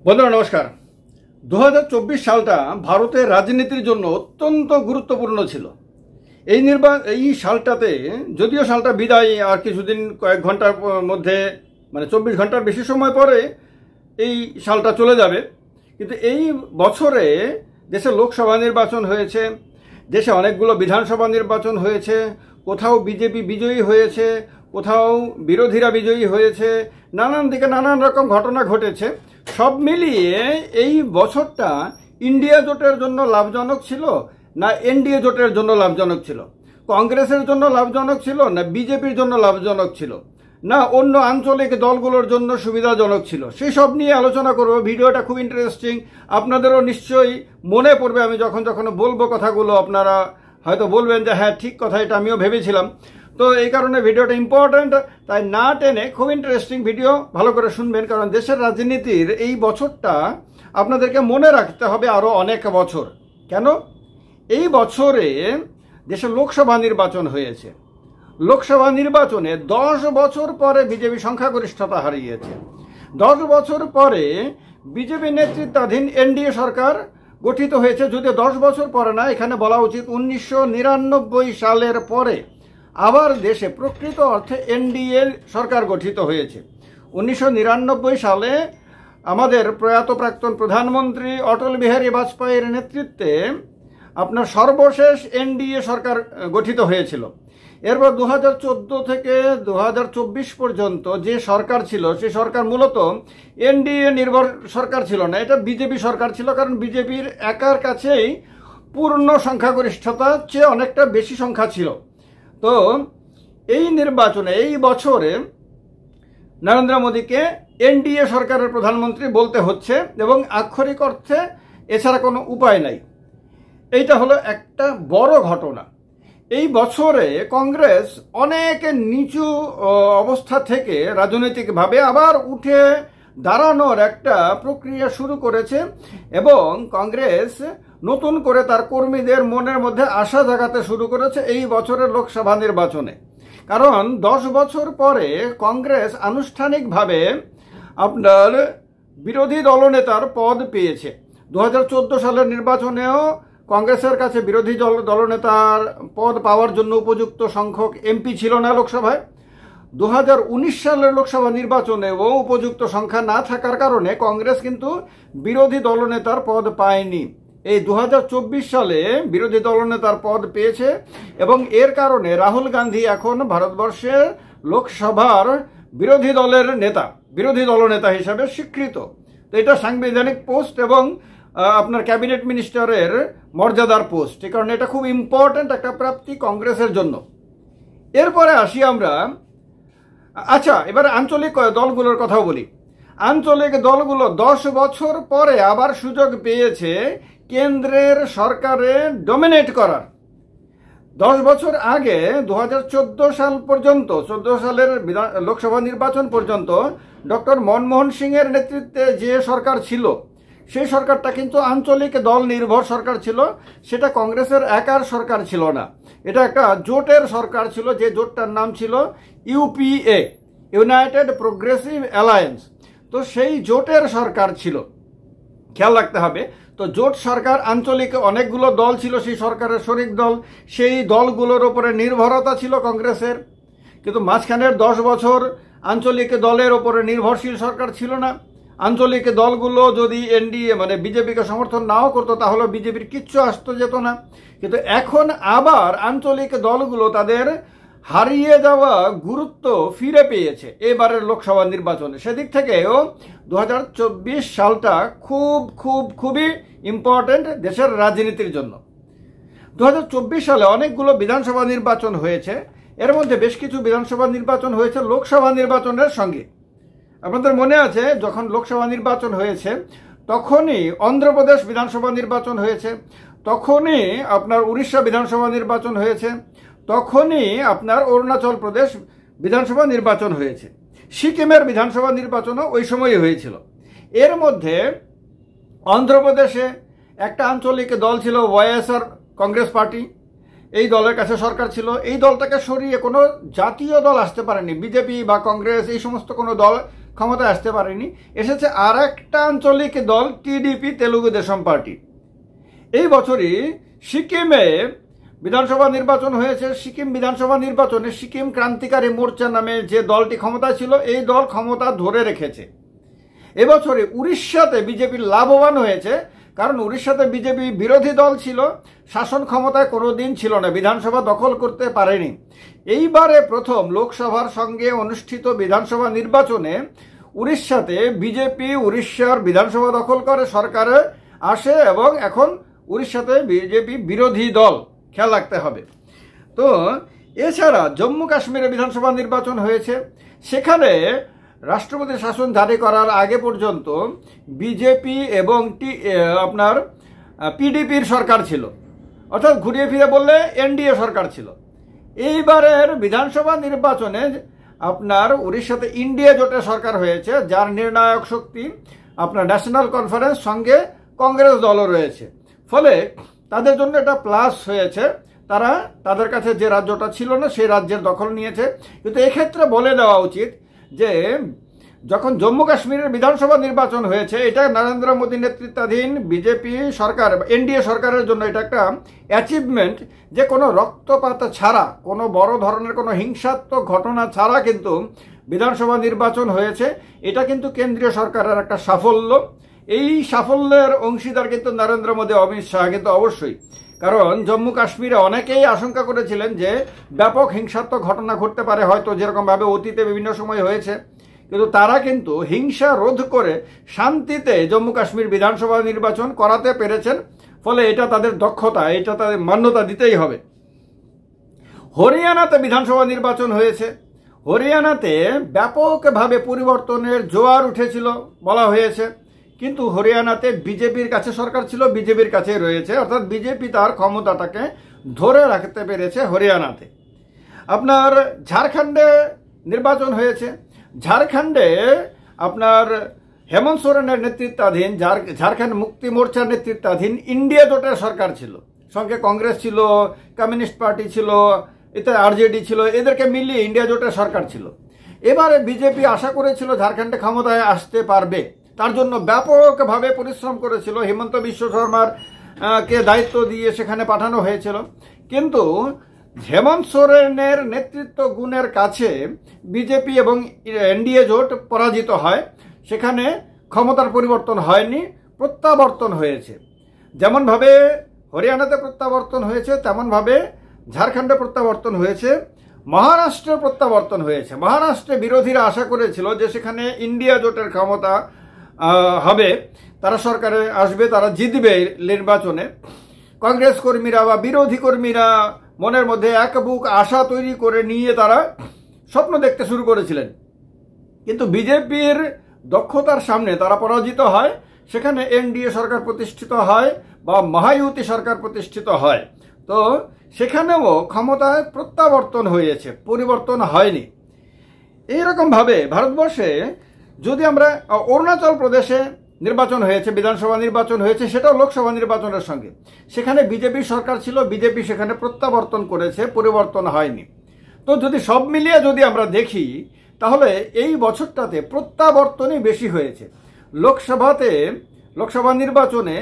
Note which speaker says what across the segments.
Speaker 1: বন্ধুরা নমস্কার। 2024 সালটা ভারতের রাজনীতির জন্য অত্যন্ত গুরুত্বপূর্ণ ছিল। এই সালটাতে যদিও সালটা বিদায় আর কিছুদিন কয়েক ঘন্টার মধ্যে মানে 24 ঘন্টার বেশি সময় পরে এই সালটা চলে যাবে, কিন্তু এই বছরে দেশে লোকসভা নির্বাচন হয়েছে, দেশে অনেকগুলো বিধানসভা নির্বাচন হয়েছে, কোথাও বিজেপি বিজয়ী হয়েছে, কোথাও বিরোধীরা বিজয়ী হয়েছে, নানান দিকে নানান রকম ঘটনা ঘটেছে। সব মিলিয়ে এই বছরটা ইন্ডিয়া জোটের জন্য লাভজনক ছিল না এনডিএ জোটের জন্য লাভজনক ছিল, কংগ্রেসের জন্য লাভজনক ছিল না বিজেপির জন্য লাভজনক ছিল, না অন্য আঞ্চলিক দলগুলোর জন্য সুবিধাজনক ছিল, সেই সব নিয়ে আলোচনা করব। ভিডিওটা খুব ইন্টারেস্টিং, আপনাদেরও নিশ্চয়ই মনে পড়বে। আমি যখন বলবো কথাগুলো আপনারা হয়তো বলবেন যে হ্যাঁ ঠিক কথা, এটা আমিও ভেবেছিলাম। তো এই কারণে ভিডিওটা ইম্পর্ট্যান্ট, তাই না টেনে খুব ইন্টারেস্টিং ভিডিও, ভালো করে শুনবেন, কারণ দেশের রাজনীতির এই বছরটা আপনাদেরকে মনে রাখতে হবে আরও অনেক বছর। কেন? এই বছরে দেশে লোকসভা নির্বাচন হয়েছে। লোকসভা নির্বাচনে 10 বছর পরে বিজেপি সংখ্যাগরিষ্ঠতা হারিয়েছে। 10 বছর পরে বিজেপি নেতৃত্বাধীন এনডিএ সরকার গঠিত হয়েছে। যদিও 10 বছর পরে না, এখানে বলা উচিত 1999 সালের পরে আবার দেশে প্রকৃত অর্থে এনডিএ সরকার গঠিত হয়েছে। 1999 সালে আমাদের প্রয়াত প্রাক্তন প্রধানমন্ত্রী অটল বিহারী বাজপেয়ীর নেতৃত্বে আপনার সর্বশেষ এনডিএ সরকার গঠিত হয়েছিল। এরপর 2014 থেকে 2024 পর্যন্ত যে সরকার ছিল সেই সরকার মূলত এনডিএ নির্ভর সরকার ছিল না, এটা বিজেপি সরকার ছিল, কারণ বিজেপির একার কাছেই পূর্ণ সংখ্যাগরিষ্ঠতার চেয়ে অনেকটা বেশি সংখ্যা ছিল। তো এই নির্বাচনে এই বছরে নরেন্দ্র মোদীকে এনডিএ সরকারের প্রধানমন্ত্রী বলতে হচ্ছে এবং আক্ষরিক অর্থে এছাড়া কোনো উপায় নাই। এইটা হলো একটা বড় ঘটনা। এই বছরে কংগ্রেস অনেক নিচু অবস্থা থেকে রাজনৈতিকভাবে আবার উঠে দাঁড়ানোর একটা প্রক্রিয়া শুরু করেছে এবং কংগ্রেস নতুন করে তার কর্মীদের মনের মধ্যে আশা জাগাতে শুরু করেছে এই বছরের লোকসভা নির্বাচনে। কারণ 10 বছর পরে কংগ্রেস আনুষ্ঠানিকভাবে আপনার বিরোধী দলনেতার পদ পেয়েছে। 2014 সালের নির্বাচনেও কংগ্রেসের কাছে বিরোধী দলনেতার পদ পাওয়ার জন্য উপযুক্ত সংখ্যক এমপি ছিল না লোকসভায়। 2019 সালের লোকসভা নির্বাচনেও উপযুক্ত সংখ্যা না থাকার কারণে কংগ্রেস কিন্তু বিরোধী দলনেতার পদ পায়নি। এই 2024 সালে বিরোধী দলনেতার পদ পেয়েছে এবং এর কারণে রাহুল গান্ধী এখন ভারতবর্ষের লোকসভার বিরোধী দলনেতা হিসাবে স্বীকৃত। তো এটা সাংবিধানিক পোস্ট এবং আপনার ক্যাবিনেট মিনিস্টারের মর্যাদার পোস্ট, এই কারণে এটা খুব ইম্পর্ট্যান্ট একটা প্রাপ্তি কংগ্রেসের জন্য। এরপরে আসি আমরা, আচ্ছা এবার আঞ্চলিক দলগুলোর কথাও বলি। আঞ্চলিক দলগুলো 10 বছর পরে আবার সুযোগ পেয়েছে কেন্দ্রের সরকারে ডমিনেট করার। 10 বছর আগে 2014 সাল পর্যন্ত, 14 সালের লোকসভা নির্বাচন পর্যন্ত ডক্টর মনমোহন সিংয়ের নেতৃত্বে যে সরকার ছিল সেই সরকারটা কিন্তু আঞ্চলিক দল নির্ভর সরকার ছিল, সেটা কংগ্রেসের একার সরকার ছিল না, এটা একটা জোটের সরকার ছিল, যে জোটটার নাম ছিল ইউপিএ, ইউনাইটেড প্রোগ্রেসিভ অ্যালায়েন্স। তো সেই জোটের সরকার ছিল, খেয়াল রাখতে হবে। তো জোট সরকার, আঞ্চলিক অনেকগুলো দল ছিল সেই সরকারের শরিক দল, সেই দলগুলোর উপরে নির্ভরতা ছিল কংগ্রেসের। কিন্তু মাঝখানের 10 বছর আঞ্চলিক দলের উপরে নির্ভরশীল সরকার ছিল না। আঞ্চলিক দলগুলো যদি এনডিএ মানে বিজেপিকে সমর্থন নাও করতো তাহলে বিজেপির কিচ্ছু আসতে যেত না। কিন্তু এখন আবার আঞ্চলিক দলগুলো তাদের হারিয়ে যাওয়া গুরুত্ব ফিরে পেয়েছে এবারের লোকসভা নির্বাচনে। সেদিক থেকেও 2024 সালটা খুবই ইম্পর্টেন্ট দেশের রাজনীতির জন্য। 2024 সালে অনেকগুলো বিধানসভা নির্বাচন হয়েছে, এর মধ্যে বেশ কিছু বিধানসভা নির্বাচন হয়েছে লোকসভা নির্বাচনের সঙ্গে। আপনাদের মনে আছে যখন লোকসভা নির্বাচন হয়েছে তখনই অন্ধ্রপ্রদেশ বিধানসভা নির্বাচন হয়েছে, তখনই আপনার উড়িষ্যা বিধানসভা নির্বাচন হয়েছে, তখনই আপনার অরুণাচল প্রদেশ বিধানসভা নির্বাচন হয়েছে, সিকিমের বিধানসভা নির্বাচনও ওই সময়ই হয়েছিল। এর মধ্যে অন্ধ্রপ্রদেশে একটা আঞ্চলিক দল ছিল ওয়াইএসআর কংগ্রেস পার্টি, এই দলের কাছে সরকার ছিল। এই দলটাকে সরিয়ে কোনো জাতীয় দল আসতে পারেনি, বিজেপি বা কংগ্রেস এই সমস্ত কোনো দল ক্ষমতায় আসতে পারেনি। এসেছে আর একটা আঞ্চলিক দল টিডিপি, তেলুগু দেশম পার্টি। এই বছরই সিকিমে বিধানসভা নির্বাচন হয়েছে। সিকিম বিধানসভা নির্বাচনে সিকিম ক্রান্তিকারী মোর্চা নামে যে দলটি ক্ষমতায় ছিল, এই দল ক্ষমতা ধরে রেখেছে। এবছরে উড়িষ্যাতে বিজেপি লাভবান হয়েছে, কারণ উড়িষ্যাতে বিজেপি বিরোধী দল ছিল, শাসন ক্ষমতায় কোনোদিন ছিল না, বিধানসভা দখল করতে পারেনি। এইবারে প্রথম লোকসভার সঙ্গে অনুষ্ঠিত বিধানসভা নির্বাচনে উড়িষ্যাতে বিজেপি উড়িষ্যার বিধানসভা দখল করে সরকারে আসে, এবং এখন উড়িষ্যাতে বিজেপি বিরোধী দল, খেয়াল রাখতে হবে। তো এছাড়া জম্মু কাশ্মীরে বিধানসভা নির্বাচন হয়েছে। সেখানে রাষ্ট্রপতি শাসন জারি করার আগে পর্যন্ত বিজেপি এবং আপনার পিডিপির সরকার ছিল, অর্থাৎ ঘুরিয়ে ফিরে বললে এনডিএ সরকার ছিল। এইবারের বিধানসভা নির্বাচনে আপনার উড়িষ্যাতে ইন্ডিয়া জোটের সরকার হয়েছে, যার নির্ণায়ক শক্তি আপনার ন্যাশনাল কনফারেন্স, সঙ্গে কংগ্রেস দলও রয়েছে। ফলে তাদের জন্য এটা প্লাস হয়েছে, তারা তাদের কাছে যে রাজ্যটা ছিল না সেই রাজ্যের দখল নিয়েছে। কিন্তু এক্ষেত্রে বলে দেওয়া উচিত যে যখন জম্মু কাশ্মীরের বিধানসভা নির্বাচন হয়েছে, এটা নরেন্দ্র মোদী নেতৃত্বাধীন বিজেপি সরকার, এনডিএ সরকারের জন্য এটা একটা অ্যাচিভমেন্ট যে কোনো রক্তপাত ছাড়া, কোনো বড় ধরনের কোনো হিংসাত্মক ঘটনা ছাড়া কিন্তু বিধানসভা নির্বাচন হয়েছে। এটা কিন্তু কেন্দ্রীয় সরকারের একটা সাফল্য। এই সাফল্যের অংশীদার কিন্তু নরেন্দ্র মোদী, অমিত শাহ কিন্তু অবশ্যই। কারণ জম্মু কাশ্মীরে অনেকেই আশঙ্কা করেছিলেন যে ব্যাপক হিংসাত্মক ঘটনা ঘটতে পারে, হয়তো যেরকমভাবে অতীতে বিভিন্ন সময় হয়েছে, কিন্তু তারা কিন্তু হিংসা রোধ করে শান্তিতে জম্মু কাশ্মীর বিধানসভা নির্বাচন করাতে পেরেছেন। ফলে এটা তাদের দক্ষতা, এটা তাদের মান্যতা দিতেই হবে। হরিয়ানাতে বিধানসভা নির্বাচন হয়েছে। হরিয়ানাতে ব্যাপকভাবে পরিবর্তনের জোয়ার উঠেছিল বলা হয়েছে, কিন্তু হরিয়ানাতে বিজেপির কাছে সরকার ছিল, বিজেপির কাছে রয়েছে, অর্থাৎ বিজেপি তার ক্ষমতাটাকে ধরে রাখতে পেরেছে হরিয়ানাতে। আপনার ঝাড়খণ্ডে নির্বাচন হয়েছে। ঝাড়খণ্ডে আপনার হেমন্ত সোরেনের নেতৃত্বাধীন ঝাড়খণ্ড মুক্তি মোর্চার নেতৃত্বাধীন ইন্ডিয়া জোটের সরকার ছিল, সঙ্গে কংগ্রেস ছিল, কমিউনিস্ট পার্টি ছিল, এতে আরজেডি ছিল, এদেরকে মিলিয়ে ইন্ডিয়া জোটের সরকার ছিল। এবারে বিজেপি আশা করেছিল ঝাড়খণ্ডে ক্ষমতায় আসতে পারবে, তার জন্য ব্যাপকভাবে পরিশ্রম করেছিল। হিমন্ত বিশ্ব শর্মার কে দায়িত্ব দিয়ে সেখানে পাঠানো হয়েছিল, কিন্তু হেমন্ত সোরেনের নেতৃত্ব গুণের কাছে বিজেপি এবং এনডিএ জোট পরাজিত হয়। সেখানে ক্ষমতার পরিবর্তন হয়নি, প্রত্যাবর্তন হয়েছে। যেমনভাবে হরিয়ানাতে প্রত্যাবর্তন হয়েছে, তেমনভাবে ঝাড়খণ্ডে প্রত্যাবর্তন হয়েছে, মহারাষ্ট্রে প্রত্যাবর্তন হয়েছে। মহারাষ্ট্রে বিরোধীরা আশা করেছিল যে সেখানে ইন্ডিয়া জোটের ক্ষমতা হবে, তারা সরকারে আসবে, তারা জিতবে নির্বাচনে। কংগ্রেস কর্মীরা বা বিরোধী কর্মীরা মনের মধ্যে এক বুক আশা তৈরি করে নিয়ে তারা স্বপ্ন দেখতে শুরু করেছিলেন, কিন্তু বিজেপির দক্ষতার সামনে তারা পরাজিত হয়। সেখানে এনডিএ সরকার প্রতিষ্ঠিত হয় বা মহায়ুতি সরকার প্রতিষ্ঠিত হয়। তো সেখানেও ক্ষমতায় প্রত্যাবর্তন হয়েছে, পরিবর্তন হয়নি। এইরকমভাবে ভারতবর্ষে যদি আমরা অরুণাচল প্রদেশে নির্বাচন হয়েছে, বিধানসভা নির্বাচন হয়েছে, সেটাও লোকসভা নির্বাচনের সঙ্গে। সেখানে বিজেপি সরকার ছিল, বিজেপি সেখানে প্রত্যাবর্তন করেছে, পরিবর্তন হয়নি। তো যদি সব মিলিয়ে যদি আমরা দেখি, তাহলে এই বছরটাতে প্রত্যাবর্তনই বেশি হয়েছে। লোকসভা নির্বাচনে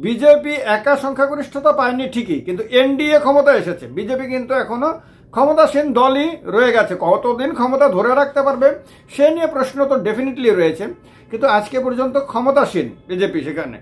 Speaker 1: বিজেপি একা সংখ্যাগরিষ্ঠতা পায়নি ঠিকই, কিন্তু এনডিএ ক্ষমতা এসেছে। বিজেপি কিন্তু এখনো ক্ষমতাসীন দলই রয়ে গেছে, কতদিন ক্ষমতা ধরে রাখতে পারবে সে নিয়ে প্রশ্ন তো ডেফিনেটলি রয়েছে, কিন্তু আজকে পর্যন্ত ক্ষমতাসীন বিজেপি সেখানে।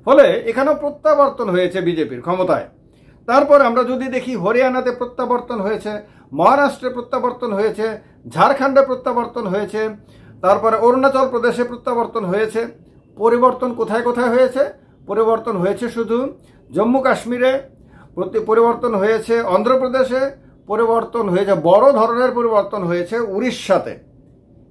Speaker 1: ফলে এখানেও প্রত্যাবর্তন হয়েছে বিজেপির ক্ষমতায়। তারপর আমরা যদি দেখি, হরিয়ানাতে প্রত্যাবর্তন হয়েছে, মহারাষ্ট্রে প্রত্যাবর্তন হয়েছে, ঝাড়খণ্ডে প্রত্যাবর্তন হয়েছে, তারপরে অরুণাচল প্রদেশে প্রত্যাবর্তন হয়েছে। পরিবর্তন কোথায় কোথায় হয়েছে? পরিবর্তন হয়েছে শুধু জম্মু কাশ্মীরে, পরিবর্তন হয়েছে অন্ধ্রপ্রদেশে, পরিবর্তন হয়েছে, বড় ধরনের পরিবর্তন হয়েছে উড়িষ্যাতে।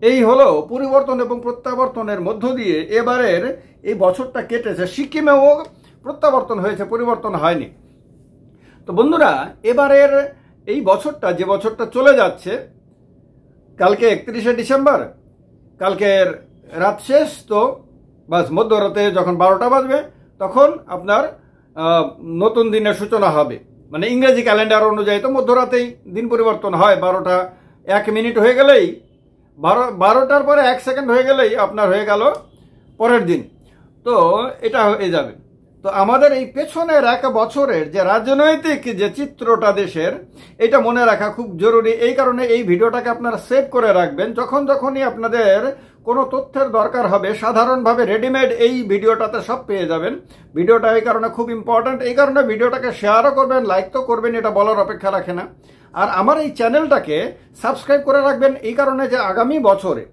Speaker 1: এই হলো পরিবর্তন এবং প্রত্যাবর্তনের মধ্য দিয়ে এবারের এই বছরটা কেটেছে। সিকিমেও প্রত্যাবর্তন হয়েছে, পরিবর্তন হয়নি। তো বন্ধুরা, এবারের এই বছরটা, যে বছরটা চলে যাচ্ছে, কালকে 31শে ডিসেম্বর, কালকের রাত শেষ, তো বাস মধ্যরাতে যখন 12টা বাজবে তখন আপনার নতুন দিনের সূচনা হবে। মানে ইংরেজি ক্যালেন্ডার অনুযায়ী তো মধ্যরাতেই দিন পরিবর্তন হয়, 12টা 1 মিনিট হয়ে গেলেই 12টার পরে 1 সেকেন্ড হয়ে গেলেই আপনার হয়ে গেল পরের দিন। তো এটা হয়ে যাবে। তো আমাদের এই পেছনের 1 বছরের যে রাজনৈতিক যে চিত্রটা দেশের, এটা মনে রাখা খুব জরুরি। এই কারণে এই ভিডিওটাকে আপনারা সেভ করে রাখবেন। যখনই আপনাদের কোনো তথ্যের দরকার হবে, সাধারণভাবে রেডিমেড এই ভিডিওটাতে সব পেয়ে যাবেন। ভিডিওটা এই কারণে খুব ইম্পর্ট্যান্ট। এই কারণে ভিডিওটাকে শেয়ারও করবেন, লাইক তো করবেন, এটা বলার অপেক্ষা রাখে না। আর আমার এই চ্যানেলটাকে সাবস্ক্রাইব করে রাখবেন এই কারণে যে আগামী বছরে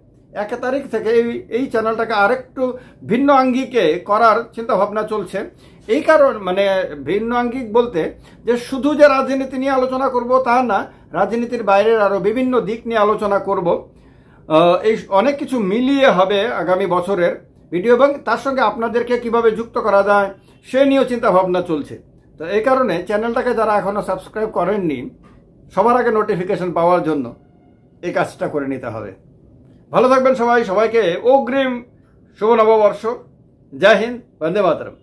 Speaker 1: 1 তারিখ থেকে এই চ্যানেলটাকে আরেকটু ভিন্ন আঙ্গিকে করার চিন্তা ভাবনা চলছে। এই কারণ মানে ভিন্ন আঙ্গিক বলতে যে শুধু যে রাজনীতি নিয়ে আলোচনা করব তা না, রাজনীতির বাইরের আরও বিভিন্ন দিক নিয়ে আলোচনা করব। এই অনেক কিছু মিলিয়ে হবে আগামী বছরের ভিডিও, এবং তার সঙ্গে আপনাদেরকে কিভাবে যুক্ত করা যায় সে নিয়েও চিন্তা ভাবনা চলছে। তো এই কারণে চ্যানেলটাকে যারা এখনও সাবস্ক্রাইব করেননি, সবার আগে নোটিফিকেশন পাওয়ার জন্য এই কাজটা করে নিতে হবে। ভালো থাকবেন সবাই। সবাইকে অগ্রিম শুভ নববর্ষ। জয় হিন্দ, বন্দে মাতরম।